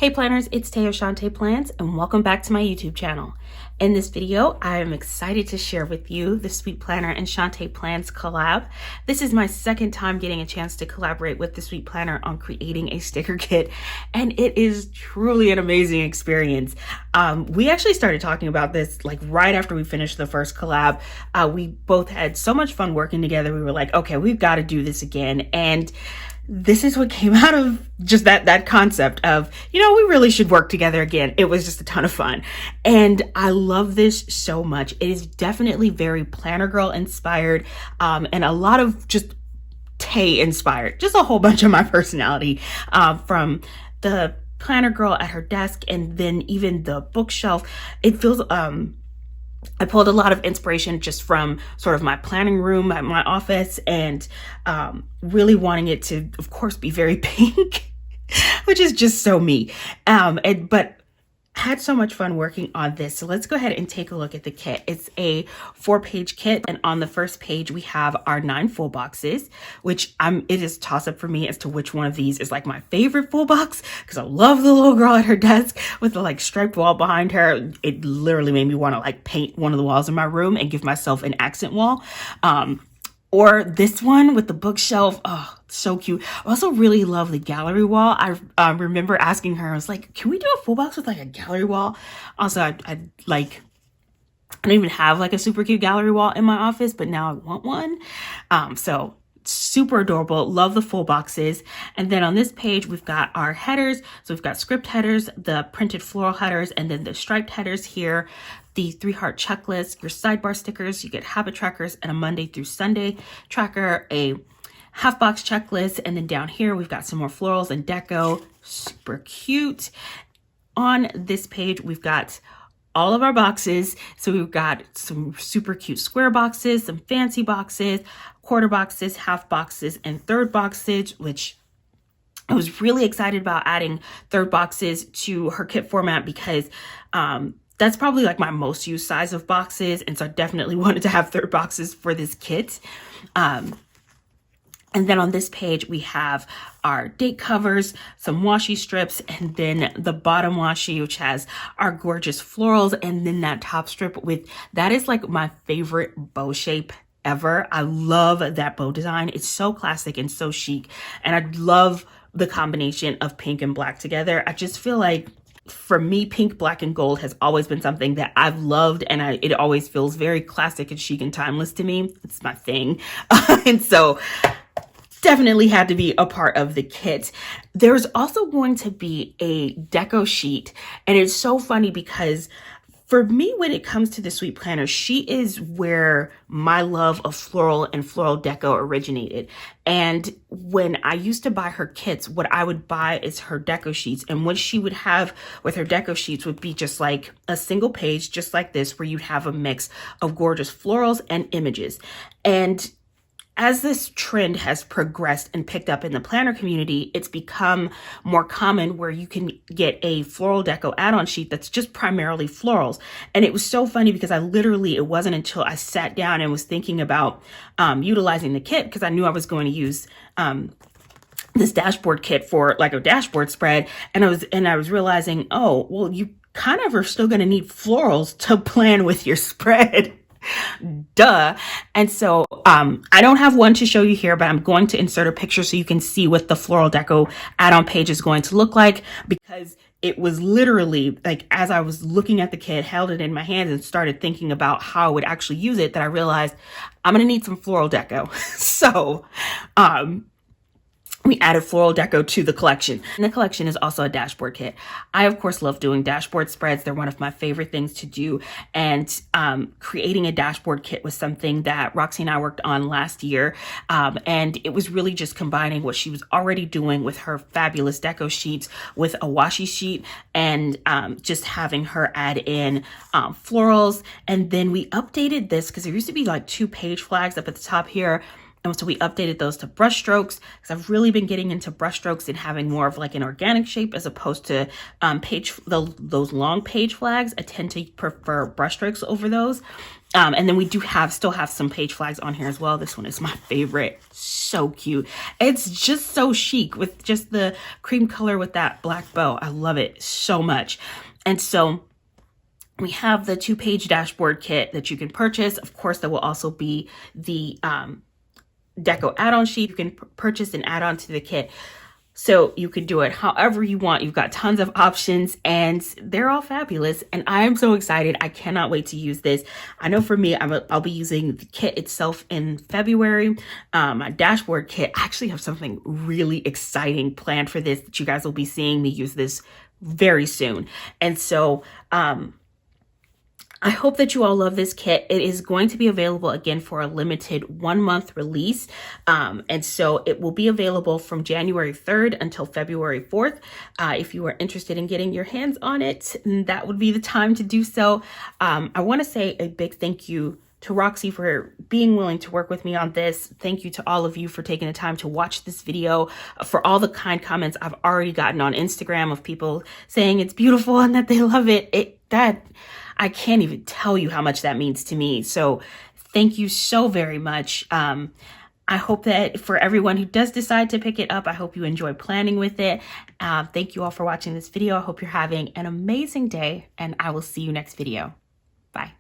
Hey planners, it's Tay of ShawntePlans and welcome back to my YouTube channel. In this video, I am excited to share with you the Sweet Planner and ShawntePlans collab. This is my second time getting a chance to collaborate with the Sweet Planner on creating a sticker kit, and it is truly an amazing experience. We actually started talking about this like right after we finished the first collab. We both had so much fun working together. We were like, okay, we've got to do this again. And this is what came out of just that concept of, we really should work together again. It was just a ton of fun. And I love this so much. It is definitely very Planner Girl inspired, and a lot of just Tay inspired, just a whole bunch of my personality, from the Planner Girl at her desk and then even the bookshelf. It feels, I pulled a lot of inspiration just from sort of my planning room at my office, and really wanting it to, of course, be very pink, which is just so me. But had so much fun working on this. So let's go ahead and take a look at the kit. It's a 4-page kit, and on the first page we have our 9 full boxes, which it is toss up for me as to which one of these is like my favorite full box, because I love the little girl at her desk with the like striped wall behind her. It literally made me want to like paint one of the walls in my room and give myself an accent wall. Or this one with the bookshelf. Oh, so cute. I also really love the gallery wall. I remember asking her, I was like, can we do a full box with like a gallery wall? Also, I don't even have like a super cute gallery wall in my office, but now I want one. So super adorable. Love the full boxes. And then on this page, we've got our headers. So we've got script headers, the printed floral headers, and then the striped headers here. The 3-heart checklist, your sidebar stickers, you get habit trackers, and a Monday through Sunday tracker, a half box checklist, and then down here we've got some more florals and deco. Super cute. On this page, we've got all of our boxes. So we've got some super cute square boxes, some fancy boxes, quarter boxes, half boxes, and third boxes, which I was really excited about adding third boxes to her kit format because that's probably like my most used size of boxes. And so I definitely wanted to have third boxes for this kit. And then on this page, we have our date covers, some washi strips, and then the bottom washi, which has our gorgeous florals. And then that top strip that is like my favorite bow shape ever. I love that bow design. It's so classic and so chic. And I love the combination of pink and black together. I just feel like, for me, pink, black, and gold has always been something that I've loved, and it always feels very classic and chic and timeless to me. It's my thing. And so definitely had to be a part of the kit. There's also going to be a deco sheet, and it's so funny because for me, when it comes to the Sweet Planner, she is where my love of floral and floral deco originated. And when I used to buy her kits, what I would buy is her deco sheets. And what she would have with her deco sheets would be just like a single page, just like this, where you'd have a mix of gorgeous florals and images. And as this trend has progressed and picked up in the planner community, it's become more common where you can get a floral deco add-on sheet that's just primarily florals. And it was so funny because it wasn't until I sat down and was thinking about utilizing the kit, because I knew I was going to use this dashboard kit for like a dashboard spread. And I was realizing, oh, well, you kind of are still going to need florals to plan with your spread. Duh. And so I don't have one to show you here, but I'm going to insert a picture so you can see what the floral deco add-on page is going to look like, because it was literally like, as I was looking at the kit, held it in my hands and started thinking about how I would actually use it, that I realized I'm going to need some floral deco. So we added floral deco to the collection. And the collection is also a dashboard kit. I, of course, love doing dashboard spreads. They're one of my favorite things to do. And creating a dashboard kit was something that Roxy and I worked on last year. And it was really just combining what she was already doing with her fabulous deco sheets with a washi sheet, and just having her add in florals. And then we updated this because there used to be like 2 page flags up at the top here. And so we updated those to brush strokes, because I've really been getting into brush strokes and having more of like an organic shape as opposed to those long page flags. I tend to prefer brush strokes over those. And then we do still have some page flags on here as well. This one is my favorite. So cute. It's just so chic with just the cream color with that black bow. I love it so much. And so we have the 2-page dashboard kit that you can purchase. Of course, there will also be the Deco add-on sheet you can purchase and add on to the kit. So you could do it however you want. You've got tons of options and they're all fabulous. And I am so excited. I cannot wait to use this. I know for me, I'll be using the kit itself in February. My dashboard kit, I actually have something really exciting planned for this that you guys will be seeing me use this very soon. And so, I hope that you all love this kit. It is going to be available again for a limited 1-month release. And so it will be available from January 3rd until February 4th. If you are interested in getting your hands on it, that would be the time to do so. I want to say a big thank you to Roxy for being willing to work with me on this. Thank you to all of you for taking the time to watch this video, for all the kind comments I've already gotten on Instagram of people saying it's beautiful and that they love it. I can't even tell you how much that means to me. So thank you so very much. I hope that for everyone who does decide to pick it up, I hope you enjoy planning with it. Thank you all for watching this video. I hope you're having an amazing day and I will see you next video. Bye.